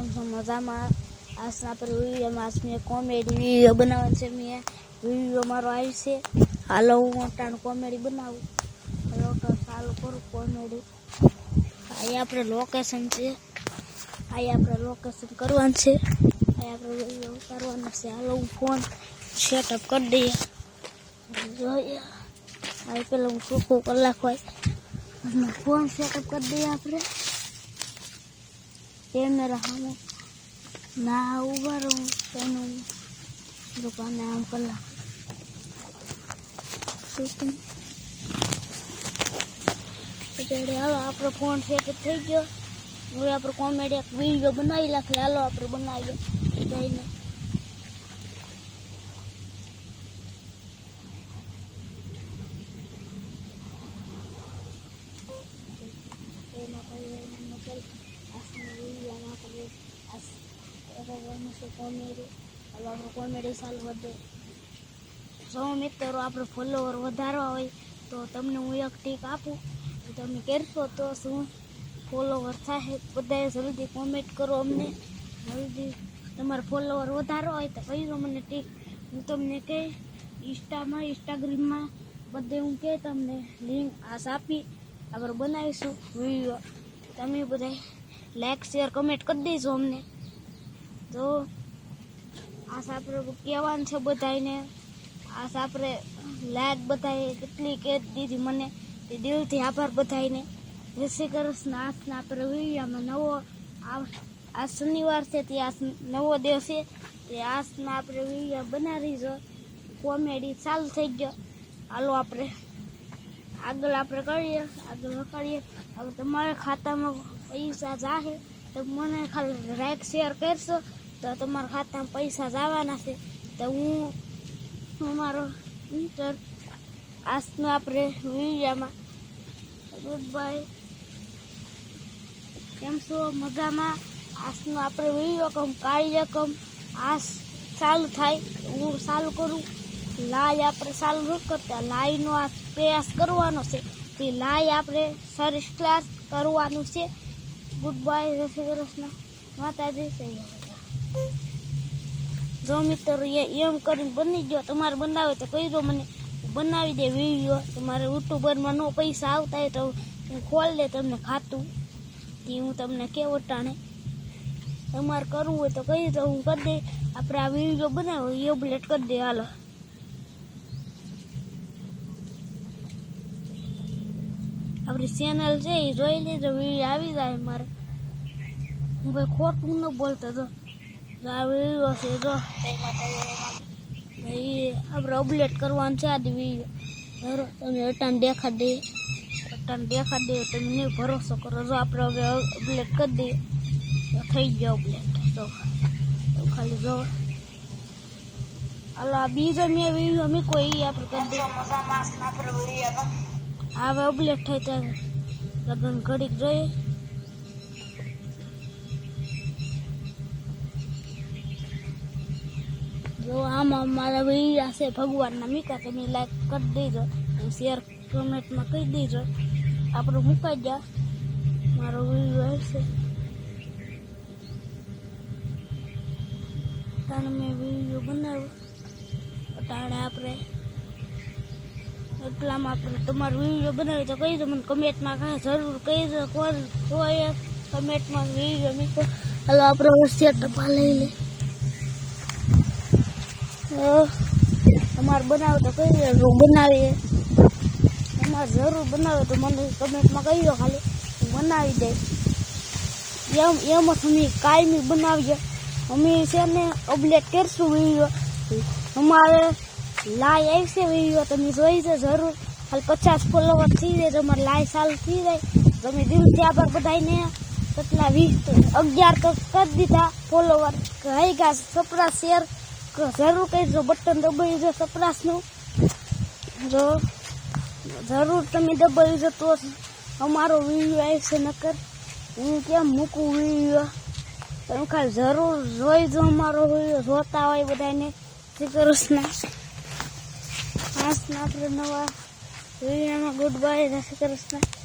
કેમ છો મજામાં? આજના આપણે વિડીયોમાં મેં કોમેડી વિડીયો બનાવવાનો છે. મેં વિડીયો મારો આવી છે. હાલો હું મોટાનું કોમેડી બનાવું. હાલો તો ચાલુ કરું કોમેડી. અહીંયા આપણે લોકેશન છે. અહીંયા આપણે લોકેશન કરવાનું છે. અહીંયા આપણે વિડીયો ઉતારવાનો છે. હાલો હું ફોન સેટઅપ કરી દઈએ. જોઈએ આ પેલા હું ચોખ્ખું કલાક હોય ફોન સેટઅપ કરી દઈએ આપણે. કેમેરા સામે ના ઉભા રહું તેનું દુકાને આમ કલાક હાલો આપણો ફોન સેટઅપ થઈ ગયો. હવે આપણે કોમેડી એક વિડીયો બનાવી નાખીએ. હાલો આપણે બનાવીએ જઈને. કોમેડી ચાલુ વધે. જો મિત્રો આપણે ફોલોવર વધારવા હોય તો તમને હું એક ટીક આપું. તમે કરશો તો શું ફોલોવર થાય. બધાએ જલ્દી કોમેન્ટ કરો. અમને જલ્દી તમારા ફોલોવર વધારવા હોય તો કહી દો મને ટીક. હું તમને કહી ઇન્સ્ટાગ્રામમાં બધે હું કહે તમને લિંક આસ આપી આપણે બનાવીશું વિડીયો. તમે બધા લાઈક શેર કમેન્ટ કરી દેજો અમને. તો આસ આપણે કહેવાનું છે બધાને. આસ આપણે લાઈક બધાએ કેટલી કહી દીધી મને તે દિલથી આભાર બધાને. જય શ્રી કૃષ્ણ. આજના આપણે વિડીયોમાં નવો આ શનિવાર છે તે આ નવો દિવસ છે તે આજના આપણે વિડીયો બનાવી જો કોમેડી ચાલુ થઈ ગયો. હાલો આપણે આગળ કરીએ. આગળ વખાડીએ. હવે તમારા ખાતામાં પૈસા જાહે તો મને ખાલી લાઈક શેર કરશો તો તમારા ખાતામાં પૈસા જવાના છે. તો હું અમારો આજનો આપણે વિડીયોમાં ગુડ બાય. કેમ છો મજામાં? આજનો આપણે વિડીયો કાર્યક્રમ આજ ચાલુ થાય. હું ચાલુ કરું. લાઈ આપણે ચાલુ ન કરતા. લાઈનો આ પ્રયાસ કરવાનો છે તે લાઈ આપણે સર્ચ ક્લાસ કરવાનું છે. Good bye. જય શ્રી કૃષ્ણ. માતાજી જય. જો મિત્રો એમ કરીને બની ગયો. તમારે બનાવે તો કહી દો મને બનાવી દે વિડીયો. તમારે યુટ્યુબરમાં નો પૈસા આવતા હોય તો હું ખોલી દે તમને ખાતું તે હું તમને કેવો ટાણે. તમારે કરવું હોય તો કહી દો હું કરી દે. આપણે આ વિડીયો બનાવો એ અપલોડ કરી દે. હાલો આપણી ચેનલ છે એ જોઈ લેજો. વિડીયો આવી જાય મારે. હું કંઈ ખોટું ન બોલતો. જો આ વિડીયો છે જો એ આપણે અપલોડ કરવાનું છે. આ વિડીયો તમે અટાણ દેખાડી દે તમે નહીં ભરોસો કરો. જો આપણે હવે અપલોડ કરી દઈએ તો થઈ ગયો અપલોડ. તો ખાલી જો હાલો આ બીજો મેં વિડીયો મૂકો એ આપણે કરી દઈએ. હવે અપલોડ થાય ત્યારે લગ્ન ઘડીક જોઈએ. જો આમાં મારા વિડીયા છે ભગવાનના મીકા. તમે લાઈક કરી દેજો. શેર કમેન્ટમાં કહી દેજો. આપણે મુકાઈ ગયા મારો વિડીયો હશે. તાણે મેં વિડીયો બનાવ્યો તાણે આપણે એટલામાં આપણે તમારો વિડીયો બનાવી તો કહી દો મને કમેન્ટમાં. કાંઈ જરૂર કહી દો. કોઈ કમેન્ટમાં વિડીયો મૂકો. હાલો આપણે સેટઅપ લઈ લે. તમારે બનાવો તો કહી દો બનાવીએ. તમારે જરૂર બનાવે તો મને કમેન્ટમાં કહી દો. ખાલી હું બનાવી દઈશ. એમ જ અમે કાયમી બનાવીએ. અમે છે ને અપલોડ કરશું વિડીયો. અમારે લાઈ આવશે વિડીયો તમે જોઈ દો જરૂર. ખાલી 50 ફોલોવર થઈ જાય તમારે લાઈ ચાલુ થઈ જાય. તમે દિલથી આભાર બધાને. કેટલા 11 તો કરી દીધા ફોલોવર. કહી ગયા સપરા શેર જરૂર કરજો. બટન દબાવી દો સપરાસનું. જો જરૂર તમે દબાવી દો તો અમારો વિડીયો આવશે. નકર હું કેમ મૂકું વિડીયો. તમે ખાલી જરૂર જોઈ દો અમારો વિડીયો. જોતા હોય બધાને શ્રી કૃષ્ણ. આજના આપણે નવા વિડીયોમાં ગુડ બાય. જય શ્રી કૃષ્ણ.